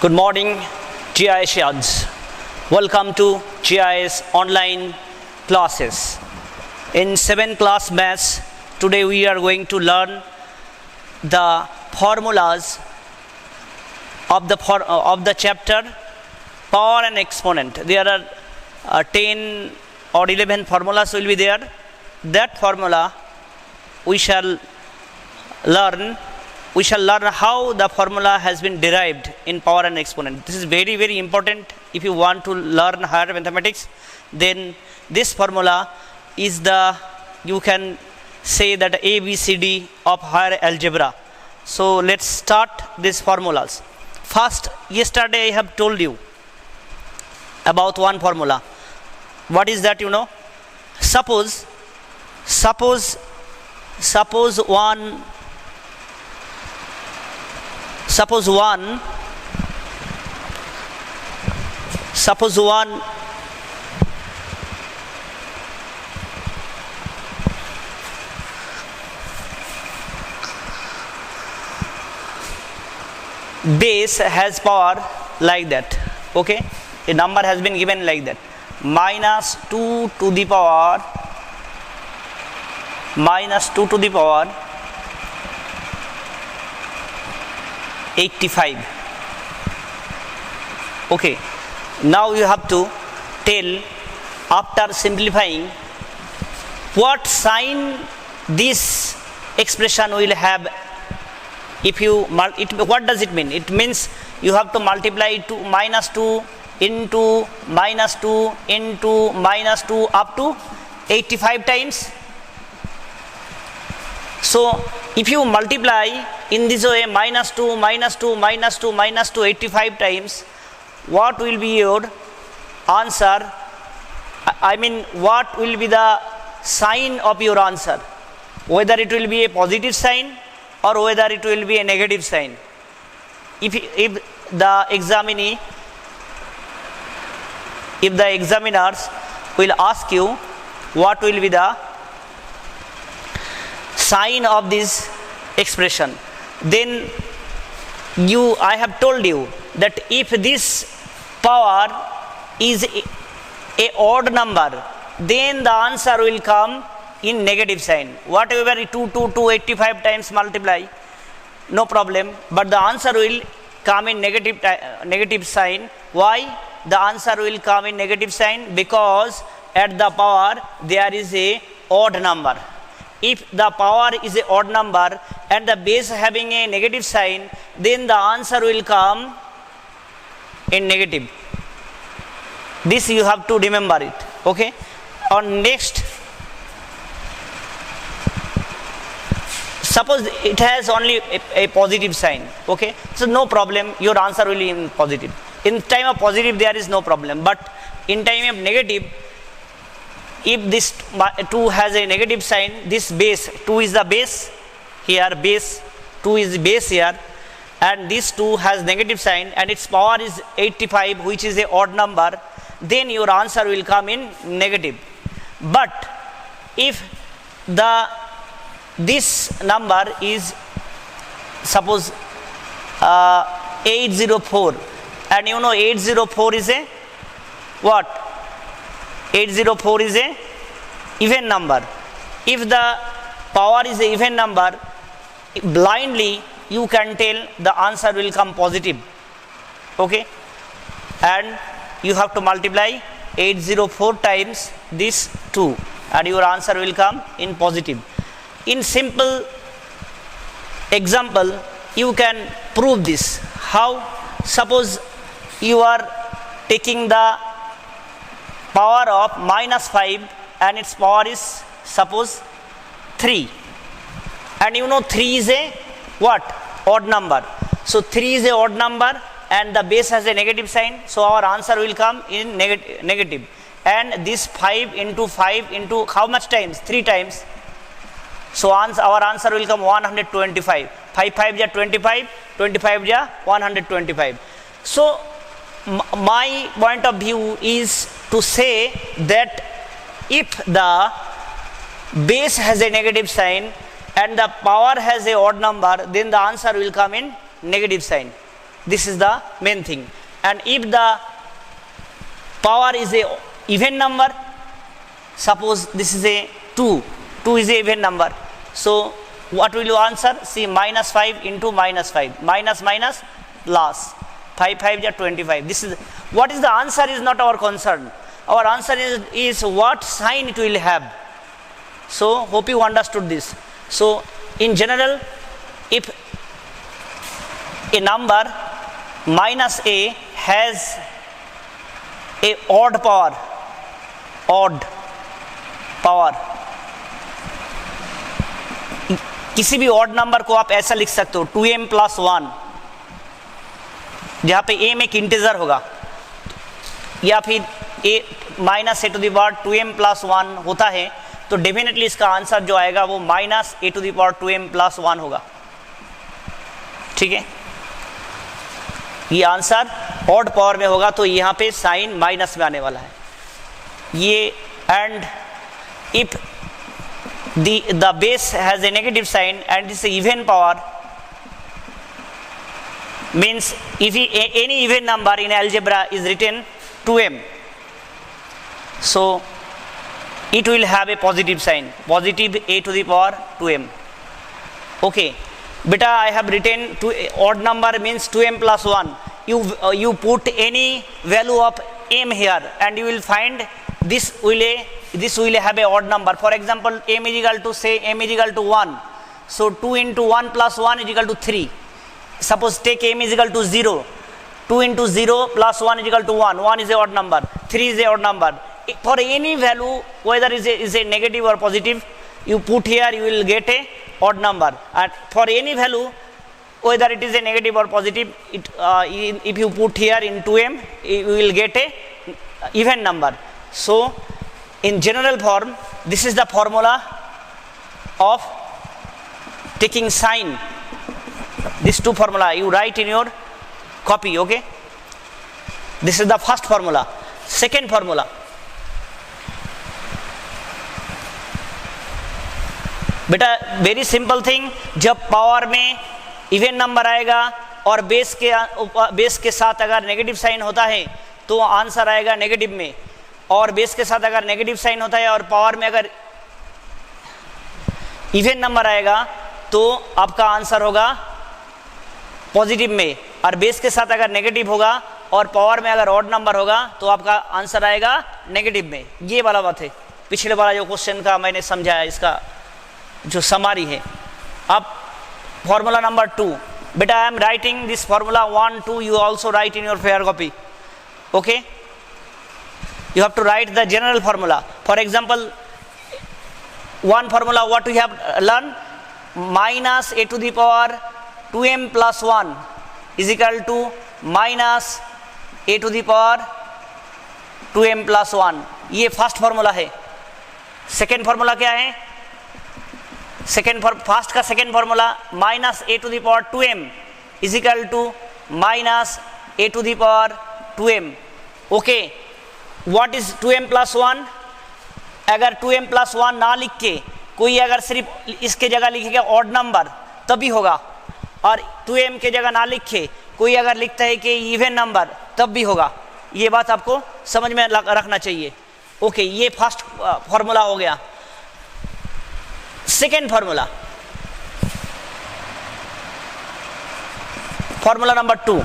Good morning, GISians. Welcome to GIS online classes. In 7th class maths, today we are going to learn the formulas of the chapter power and exponent. There are 10 or 11 formulas will be there. That formula we shall learn how the formula has been derived in power and exponent. This is very, very important. If you want to learn higher mathematics, then this formula is you can say that ABCD of higher algebra. So let's start these formulas. First, yesterday I have told you about one formula. What is that, you know? Suppose one base has power like that. Okay, a number has been given like that, minus 2 to the power 85. Okay, now you have to tell, after simplifying, what sign this expression will have. If you what does it mean? It means you have to multiply to minus 2 into minus 2 into minus 2 up to 85 times. So if you multiply in this way minus 2 minus 2 minus 2 minus 2 85 times, what will be your answer? I mean, what will be the sign of your answer? Whether it will be a positive sign or whether it will be a negative sign. If the examiners will ask you what will be the sign of this expression, then I have told you that if this power is a odd number, then the answer will come in negative sign. Whatever 285 times multiply, no problem, but the answer will come in negative sign. Why the answer will come in negative sign? Because at the power there is a odd number. If the power is a odd number and the base having a negative sign, then the answer will come in negative. This you have to remember it. Okay, on next, suppose it has only a positive sign. Okay, so no problem, your answer will be in positive. In time of positive there is no problem, but in time of negative, if this 2 has a negative sign, this base 2 is the base here, base 2 is base here, and this 2 has negative sign and its power is 85, which is a odd number, then your answer will come in negative. But if this number is, suppose 804, and you know 804 is a what? 804 is a even number. If the power is a even number, blindly you can tell the answer will come positive. Okay, and you have to multiply 804 times this 2 and your answer will come in positive. In simple example you can prove this. How? Suppose you are taking the power of minus 5 and its power is suppose 3, and you know 3 is a what? Odd number. So 3 is a odd number and the base has a negative sign, so our answer will come in negative. And this 5 into 5 into how much times? 3 times. So our answer will come 125. 5 5 ja 25, 25 ja 125. So my point of view is to say that if the base has a negative sign and the power has a odd number, then the answer will come in negative sign. This is the main thing. And if the power is a even number, suppose this is a 2 is a even number, so what will you answer? See, minus 5 into minus 5, minus minus plus 5 5 is 25. This is what is the answer is not our concern. Our answer is what sign it will have. So hope you understood this. So in general, if a number minus a has a odd power, किसी भी odd number को आप ऐसा लिख सकते हो 2m + 1, जहाँ पे m एक इंटीजर होगा, या फिर a -a² 2m + 1 होता है, तो डेफिनेटली इसका आंसर जो आएगा वो -a² 2m + 1 होगा. ठीक है, ये आंसर ऑड पावर में होगा, तो यहाँ पे साइन माइनस में आने वाला है ये. And if the base has a negative sign and it's a even power, means if any even number in algebra is written 2m, so it will have a positive sign, positive a² 2m. Okay, beta, I have written odd number means 2m + 1. You put any value of m here and you will find this will have a odd number. For example, m is equal to, say, m is equal to 1, so 2 into 1 + 1 is equal to 3. Suppose take m is equal to 0, 2 into 0 + 1 is equal to 1. 1 is a odd number, 3 is a odd number. For any value, whether is a negative or positive, you put here, you will get a odd number. And for any value, whether it is a negative or positive, if you put here in 2m, you will get a even number. So in general form, this is the formula of taking sign. These two formula you write in your copy. Okay, this is the first formula. Second formula, बेटा very simple thing, जब power में even number आएगा और base के साथ अगर negative sign होता है तो आंसर आएगा नेगेटिव में, और बेस के साथ अगर नेगेटिव साइन होता है और पावर में अगर इवन नंबर आएगा तो आपका आंसर होगा पॉजिटिव में, और बेस के साथ अगर नेगेटिव होगा और पावर में अगर ऑड नंबर होगा तो आपका आंसर आएगा नेगेटिव में. ये वाला बात है, पिछले वाला जो क्वेश्चन का मैंने समझाया, इसका जो समारी है. अब फॉर्मूला नंबर 2, बेटा I am writing this formula 1 2, you also write in your fair copy. Okay, you have to write the general formula. For example, one formula what we have learned, minus a² 2m + 1 is equal to minus a² 2m + 1. ये first formula है. Second formula क्या है? First का second formula minus a² 2m is equal to minus a² 2m. Okay, what is 2m + 1? अगर 2m + 1 ना लिख के कोई अगर सिर्फ इसके जगह लिखेगा ऑड नंबर तभी होगा, और 2m के जगह ना लिखे कोई अगर लिखता है कि इवन नंबर तब भी होगा. ये बात आपको समझ में रखना चाहिए. ओके, ये फर्स्ट फॉर्मूला हो गया. Second formula, formula number 2,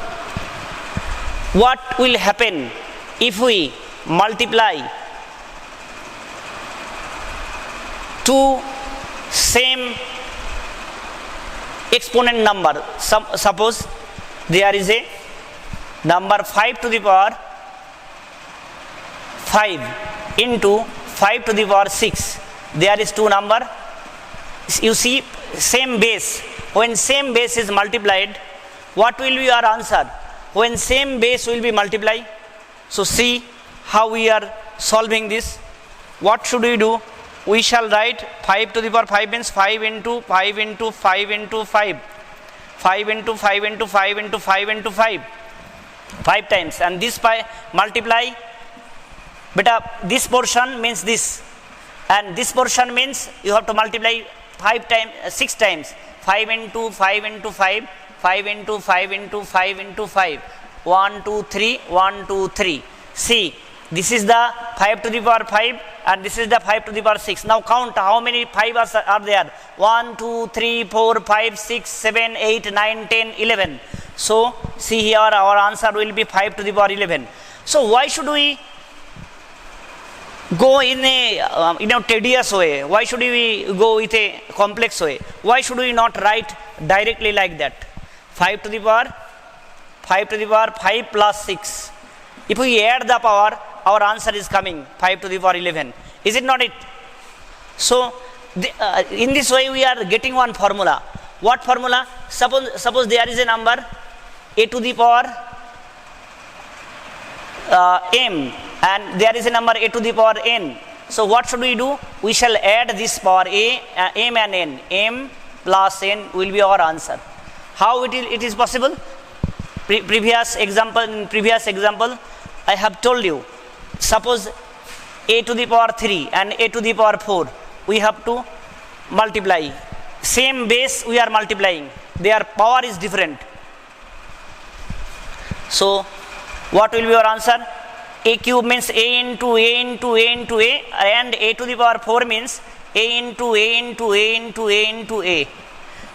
what will happen if we multiply two same exponent number? Suppose there is a number 5 into 5 6. There is two number. You see, same base. When same base is multiplied, what will be your answer? When same base will be multiplied. So see how we are solving this. What should we do? We shall write 5 means 5 into 5 into 5 into 5, 5 into 5 into 5 into 5 into 5 times, and this by multiply. Beta, this portion means this, and this portion means you have to multiply 6 times. 5 into 5 into 5, 5 into 5 into 5 into 5. 1, 2, 3, 1, 2, 3. See, this is the 5 to the power 5 and this is the 5 to the power 6. Now count how many 5 are there. 1, 2, 3, 4, 5, 6, 7, 8, 9, 10, 11. So see here our answer will be 5 to the power 11. So why should we go in a tedious way? Why should we go with a complex way? Why should we not write directly like that? 5 to the power 5 plus 6. If we add the power, our answer is coming 5 to the power 11. Is it not it? So in this way we are getting one formula. What formula? Suppose there is a number a to the power m and there is a number a to the power n. So what should we do? We shall add this power m and n. M plus n will be our answer. How it is possible? Previous example I have told you. Suppose a to the power 3 and a to the power 4, we have to multiply. Same base we are multiplying. Their power is different. So what will be your answer? A cube means a into a into a into a, and a to the power 4 means a into a into a into a into a.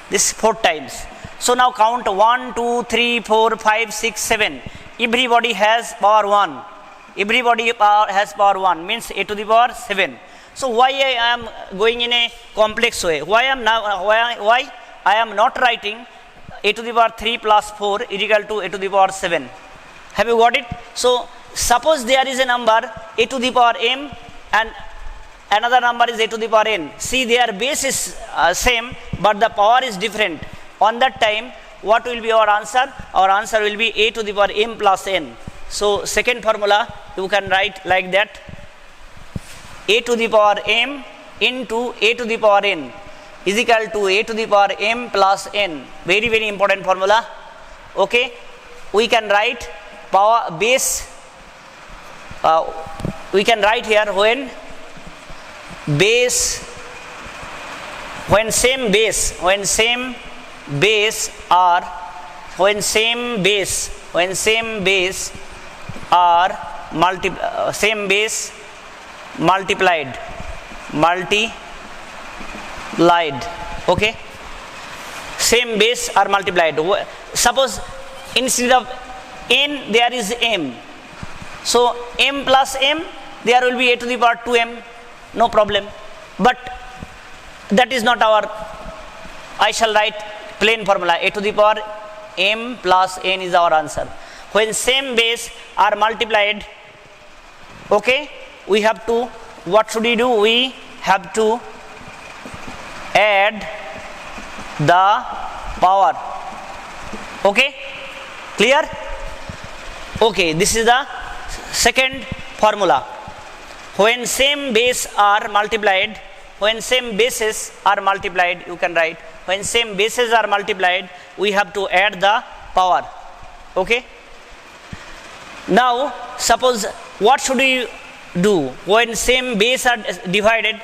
This 4 times. So now count 1, 2, 3, 4, 5, 6, 7. Everybody has power 1. Everybody has power 1 means a to the power 7. So why I am going in a complex way? Why I am not writing a to the power 3 plus 4 is equal to a to the power 7. Have you got it? So suppose there is a number a to the power m and another number is a to the power n. See, their base is same but the power is different. On that time, what will be our answer? Our answer will be a to the power m plus n. So second formula you can write like that: a to the power m into a to the power n is equal to a to the power m plus n. Very, very important formula. Okay, we can write power base. We can write here when same base are multiplied. Okay, same base are multiplied. Suppose instead of n there is m, so m plus m there will be a to the power 2m, no problem. But that is not our, I shall write plain formula: a to the power m plus n is our answer. When same base are multiplied, okay, we have to, what should we do? We have to add the power. Okay, clear? Okay, this is the second formula. When same base are multiplied, when same bases are multiplied, you can write, when same bases are multiplied, we have to add the power. Okay, now suppose what should we do when same base are divided?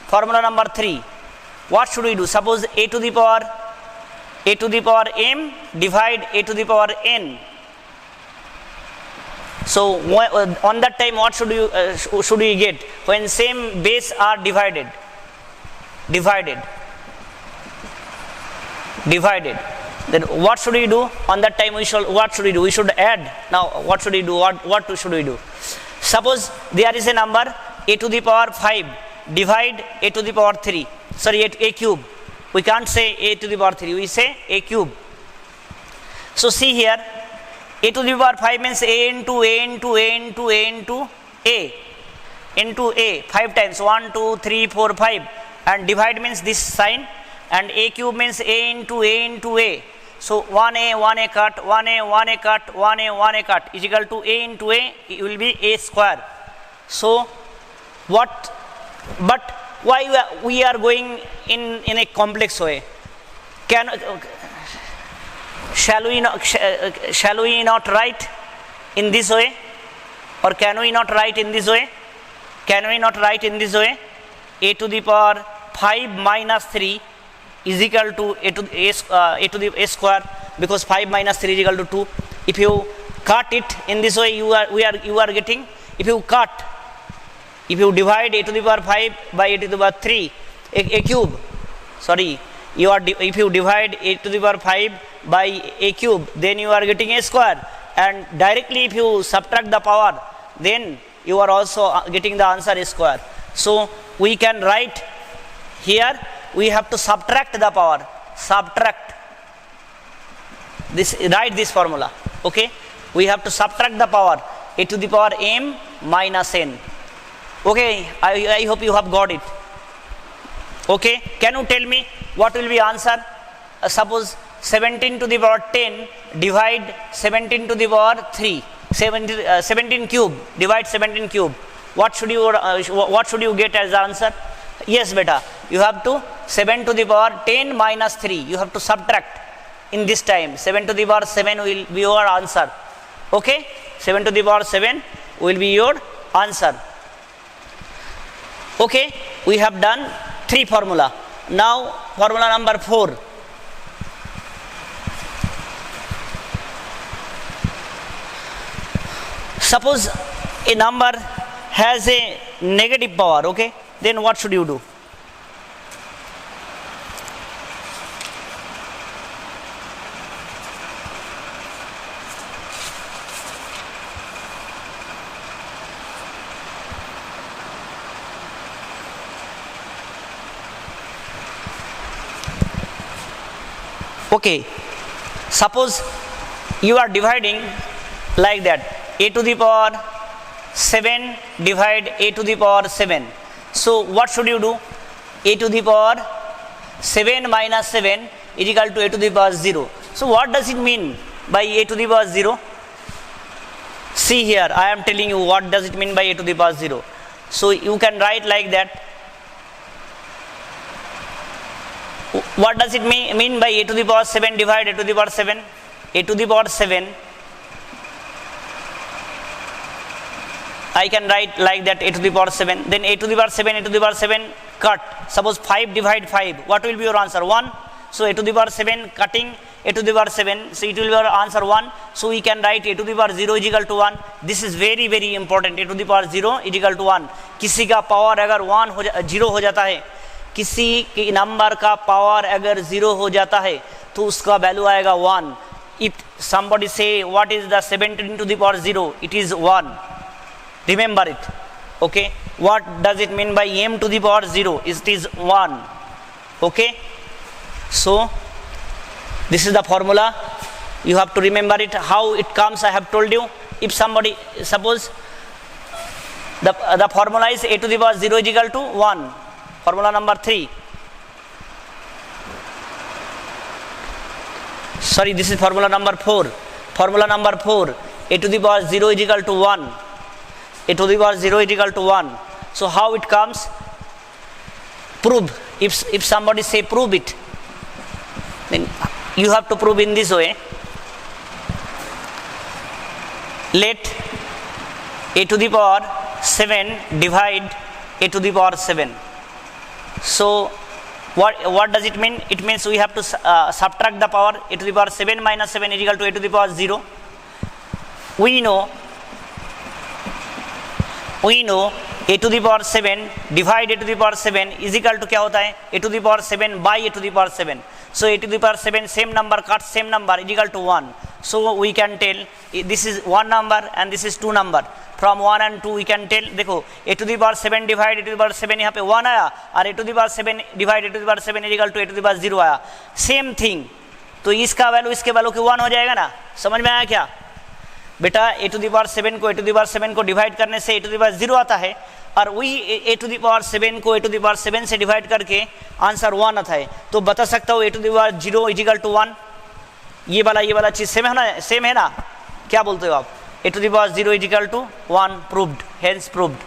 Formula number 3. What should we do? Suppose a to the power m divide a to the power n. So on that time, what should we get when same base are divided? Then what should we do? On that time, what should we do? We should add. Now what should we do? What should we do? Suppose there is a number a to the power 5 divide a to the power 3. Sorry, a cube. We can't say a to the power 3. We say a cube. So see here, a to the power 5 means a into a into a into a into a into a 5 times. 1, 2, 3, 4, 5. And divide means this sign. And a cube means a into a into a. So 1a cut, 1a cut, 1a cut is equal to a into a, it will be a square. So what, but why we are going in a complex way? Shall we not write in this way? Or can we not write in this way? Can we not write in this way? A to the power 5 minus 3 is equal to a to the a square, because 5 minus 3 is equal to 2. If you cut it in this way, you are getting, if you divide a to the power 5 by a to the power 3, a cube, sorry, if you divide a to the power 5 by a cube, then you are getting a square, and directly if you subtract the power, then you are also getting the answer a square. So we can write here, we have to subtract the power, subtract this, write this formula, okay. We have to subtract the power, a to the power m minus n. Okay, I hope you have got it. Okay, can you tell me what will be answer? Suppose 17 to the power 10 divide 17 to the power 3, 17 cube, divide 17 cube. What should you get as the answer? Yes, beta, you have to 7 to the power 10 minus 3, you have to subtract. In this time 7 to the power 7 will be your answer. Okay, 7 to the power 7 will be your answer. Okay, we have done 3 formula. Now formula number 4. Suppose a number has a negative power, okay, then what should you do? Okay, suppose you are dividing like that, a to the power 7 divide a to the power 7. So what should you do? A to the power 7 minus 7 is equal to a to the power 0. So what does it mean by a to the power 0? See here, I am telling you what does it mean by a to the power 0. So you can write like that. What does it mean by a to the power 7 divide a to the power 7? A to the power 7, I can write like that, a to the power 7. Then a to the power 7, a to the power 7 cut. Suppose 5 divide 5. What will be your answer? 1. So a to the power 7 cutting a to the power 7. So it will be your answer 1. So we can write a to the power 0 is equal to 1. This is very very important. A to the power 0 is equal to 1. किसी का power अगर 0 हो जाता है, किसी के number का power अगर 0 हो जाता है तो उसका वैल्यू आएगा 1. If somebody say what is the 17 to the power 0, it is 1. Remember it. Okay, what does it mean by m to the power 0? It is 1. Okay, so this is the formula, you have to remember it. How it comes I have told you. If somebody, suppose the formula is a to the power 0 is equal to 1. Formula number 3. Sorry, this is formula number 4. Formula number 4, a to the power 0 is equal to 1. A to the power 0 is equal to 1. So how it comes? Prove. If somebody say prove it, then you have to prove in this way. Let a to the power 7 divide a to the power 7. So what does it mean? It means we have to subtract the power. A to the power 7 minus 7 is equal to a to the power 0. We know a to the power 7 divide a to the power 7 is equal to क्या होता है? A to the power 7 by a to the power 7. So a to the power 7 same number cut same number is equal to 1. So we can tell this is one number and this is two number. From 1 and 2 we can tell, देखो a to the power 7 divide a to the power 7 यहाँ पे 1 आया और a to the power 7 divide a to the power 7 is equal to a to the power 0 आया. Same thing. तो इसका value इसके value के 1 हो जाएगा ना. समझ में आया क्या बेटा? a to the power 7 को a to the power 7 को डिवाइड करने से a to the power 0 आता है और वही a to the power 7 को a to the power 7 से डिवाइड करके आंसर 1 आता है. तो बता सकता हूँ a to the power 0 is equal to 1. ये वाला चीज सेम है ना? क्या बोलते हो आप? a to the power 0 is equal to 1. Proved. Hence proved.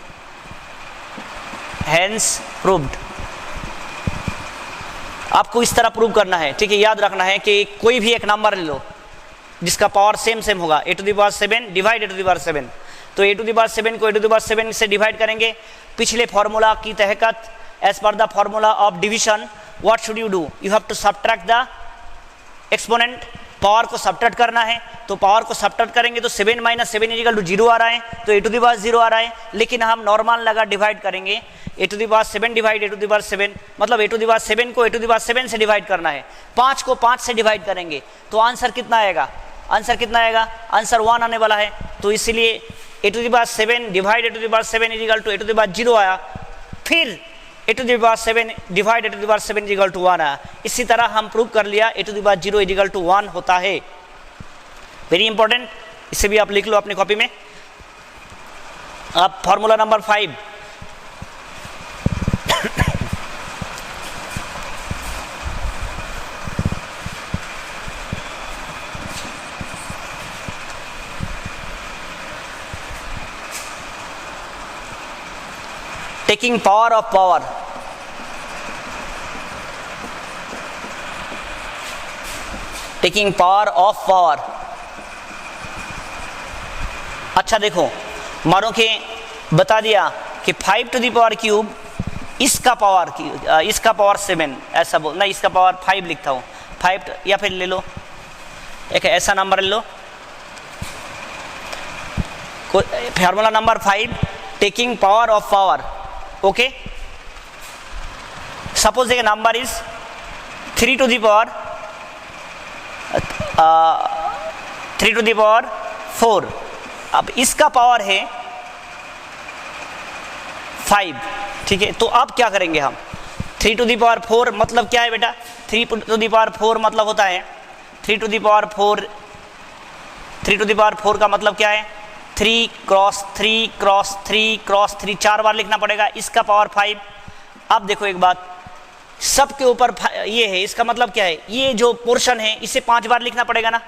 आपको इस तरह प्रूव करना है. ठीक है, याद रखना है कि कोई भी एक नंबर ले लो जिसका पावर सेम होगा. a to the power 7 divide a to the power 7. तो a to the power 7 को a to the power 7 से डिवाइड करेंगे. पिछले फॉर्मूला की तहत as per the formula of division, what should you do? You have to subtract the exponent. Power को subtract करना है, तो पावर को सब्ट्रैक्ट करेंगे तो 7 - 7 = 0 आ रहा है, तो a to the power 0 आ रहा है। लेकिन हम नॉर्मल लगा डिवाइड करेंगे, a to the power 7 divide a to the power 7, मतलब a to the power 7 को a to the power 7 से डिवाइड करना है। 5 को 5 से डिवाइड करेंगे तो आंसर कितना आएगा? आंसर कितना आएगा? आंसर 1 आने वाला है। तो इसलिए a to the power 7 divide a to the power 7 = a to the power 0 आया, फिर a to the power 7 divide a to the power 7 = 1 आया। इसी तरह हम प्रूव कर लिया a to the power 0 = 1 होता है। वेरी इंपॉर्टेंट, इसे भी आप लिख लो अपनी कॉपी में। अब formula number 5, taking power of power, taking power of power। अच्छा देखो, मानो कि बता दिया कि 5 to the power क्यूब इसका पावर 7, ऐसा बोल नहीं, इसका पावर 5 लिखता हूँ, 5, या फिर ले लो एक ऐसा नंबर ले लो, formula number 5, taking power of power. Okay, suppose a number is 3 to the power 4। अब इसका पावर है 5, ठीक है। तो अब क्या करेंगे हम? 3 to the power 4 मतलब क्या है बेटा? 3 to the power 4 मतलब होता है 3 to the power 4, 3 to the power 4 का मतलब क्या है? 3 क्रॉस 3 क्रॉस 3 क्रॉस 3, 4 बार लिखना पड़ेगा। इसका पावर 5। अब देखो एक बात, सबके ऊपर ये है, इसका मतलब क्या है? ये जो पोर्शन है इसे 5 बार लिखना पड़ेगा ना,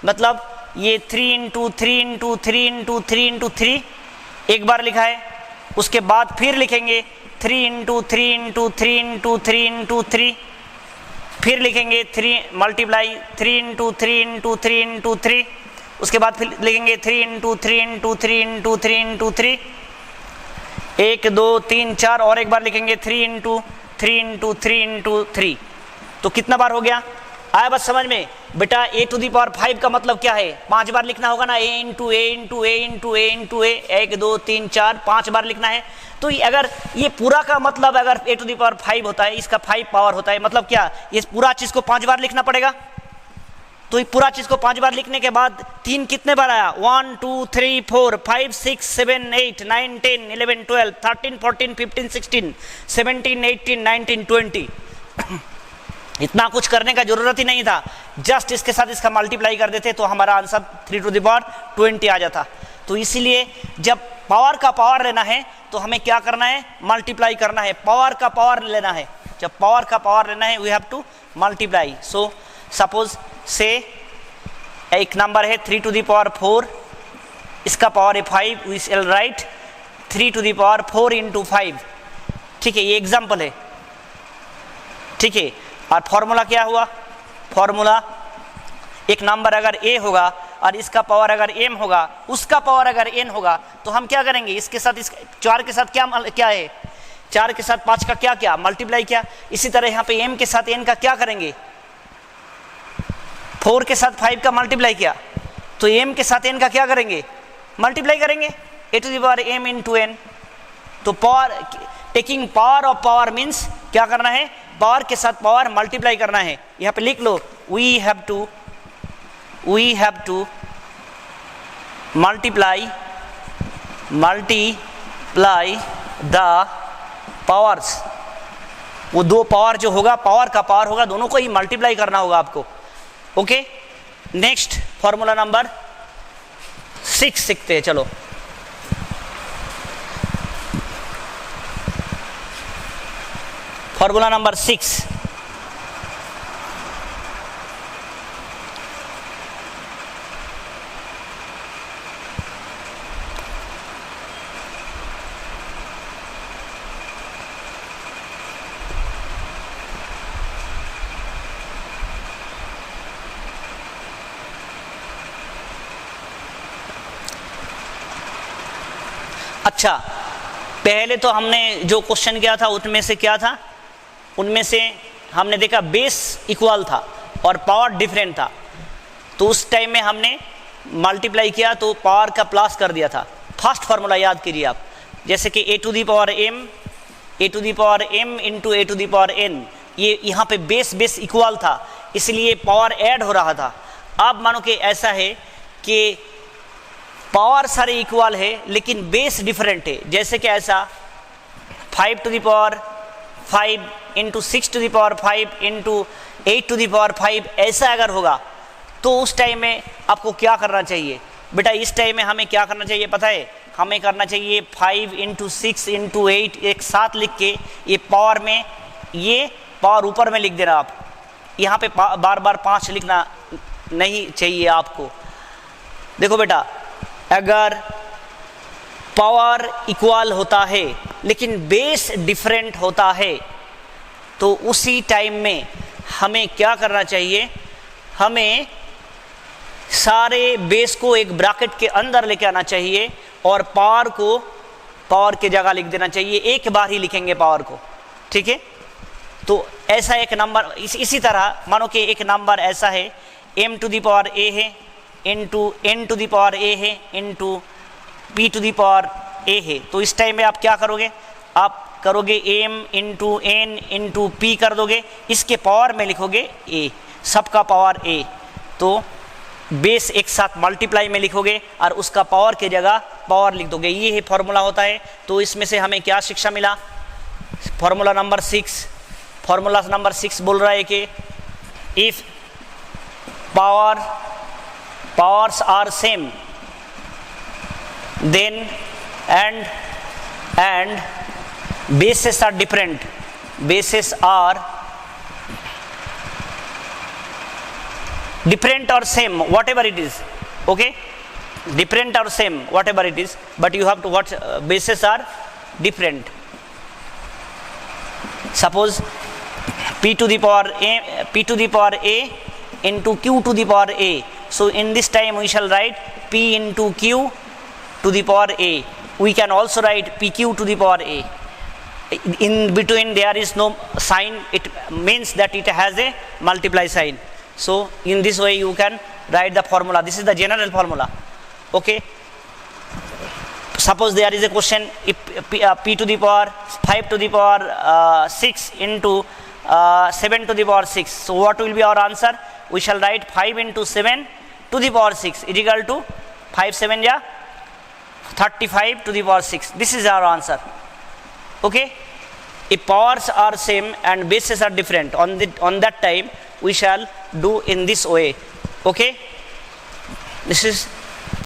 मतलब ये 3 × 3 × 3 × 3 × 3 एक बार लिखा है। उसके बाद फिर लिखेंगे 3 × 3 × 3 × 3 × 3, फिर लिखेंगे 3 मल्टीप्लाई 3 × 3 × 3 × 3, उसके बाद फिर लिखेंगे 3 × 3 × 3 × 3 × 3, 1 2 3 4, और एक बार लिखेंगे 3 × 3 × 3 × 3। तो कितना बार हो गया? आया बस समझ में? बेटा a to the power 5 का मतलब क्या है? 5 बार लिखना होगा ना, a × a × a × a × a, 1 2 3 4 5 बार लिखना है। तो अगर ये पूरा का मतलब अगर a to the power 5 होता है, इसका 5 पावर होता है, मतलब क्या? ये पूरा चीज़ को 5 बार लिखना पड़ेगा। तो ये पूरा चीज़ को 5 बार लिखने के बाद 3 कितने बार आया? 1 2 3 4 5 6 7 8 9 10 11 12 13 14 15 16 17 18 19 20। इतना कुछ करने का जरूरत ही नहीं था, जस्ट इसके साथ इसका मल्टीप्लाई कर देते तो हमारा आंसर 3 to the power 20 आ जाता। तो इसीलिए जब पावर का पावर लेना है तो हमें क्या करना है? मल्टीप्लाई करना है। पावर का पावर लेना है, जब पावर का पावर लेना है we have to multiply. So suppose say एक नंबर है 3 to the power 4, इसका पावर है 5, we will write 3 to the power 4 × 5, ठीक है। ये एग्जाम्पल है, ठीक है। और फॉर्मूला क्या हुआ? फॉर्मूला एक नंबर अगर a होगा और इसका पावर अगर m होगा, उसका पावर अगर n होगा, तो हम क्या करेंगे? इसके साथ इस 4 के साथ क्या है? 4 के साथ 5 का क्या मल्टीप्लाई किया। इसी तरह यहाँ पे m के साथ n का क्या करेंगे? 4 के साथ 5 का मल्टीप्लाई किया, तो m के साथ n का क्या करेंगे? मल्टीप्लाई करेंगे, a to the power m × n। तो power, taking power of power means क्या करना है? पावर के साथ पावर मल्टीप्लाई करना है। यहाँ पे लिख लो, we have to multiply the powers. वो दो पावर जो होगा, पावर का पावर होगा, दोनों को ही मल्टीप्लाई करना होगा आपको। ओके, नेक्स्ट फॉर्मूला नंबर 6 सीखते हैं। चलो, फॉर्मूला नंबर 6, अच्छा पहले तो हमने जो क्वेश्चन किया था उनमें से क्या था, उनमें से हमने देखा बेस इक्वल था और पावर डिफरेंट था, तो उस टाइम में हमने मल्टीप्लाई किया तो पावर का प्लस कर दिया था। फर्स्ट फार्मूला याद कीजिए आप, जैसे कि a to the power m into a to the power n, ये यहाँ पे बेस इक्वल था इसलिए पावर ऐड हो रहा था। अब मानो कि ऐसा है कि पावर सारे इक्वल है लेकिन बेस डिफरेंट है, जैसे कि ऐसा 5 to the power 5 into 6 to the power 5 into 8 to the power 5, ऐसा अगर होगा तो उस टाइम में आपको क्या करना चाहिए बेटा? इस टाइम में हमें क्या करना चाहिए पता है? हमें करना चाहिए 5 इंटू 6 इंटू 8 एक साथ लिख के ये पावर में, ये पावर ऊपर में लिख देना। आप यहाँ पे बार बार 5 लिखना नहीं चाहिए आपको। देखो बेटा, अगर पावर इक्वल होता है लेकिन बेस डिफरेंट होता है तो उसी टाइम में हमें क्या करना चाहिए? हमें सारे बेस को एक ब्रैकेट के अंदर लेके आना चाहिए और पावर को पावर की जगह लिख देना चाहिए, एक बार ही लिखेंगे पावर को, ठीक है? तो ऐसा एक नंबर इसी तरह मानो कि एक नंबर ऐसा है m to the power a है into n to the power a है into p to the power a है, तो इस टाइम में आप क्या करोगे? आप करोगे m into n into p कर दोगे, इसके पावर में लिखोगे a, सबका पावर a, तो बेस एक साथ मल्टीप्लाई में लिखोगे और उसका पावर की जगह पावर लिख दोगे। ये ही फॉर्मूला होता है। तो इसमें से हमें क्या शिक्षा मिला? फॉर्मूला नंबर 6, फॉर्मूला नंबर 6 बोल रहा है कि if powers are same then and bases are different, bases are different or same, whatever it is, okay, different or same, whatever it is, but you have to watch bases are different. Suppose p to the power a into q to the power a, so in this time we shall write p into q to the power a. We can also write pq to the power a. In between there is no sign, it means that it has a multiply sign. So in this way you can write the formula. This is the general formula, okay? Suppose there is a question, if p to the power 5 to the power 6 into 7 to the power 6, so what will be our answer? We shall write 5 into 7 to the power 6 is equal to 5 7 ja 35 to the power 6. This is our answer, okay? If powers are same and bases are different, on that time we shall do in this way, okay? This is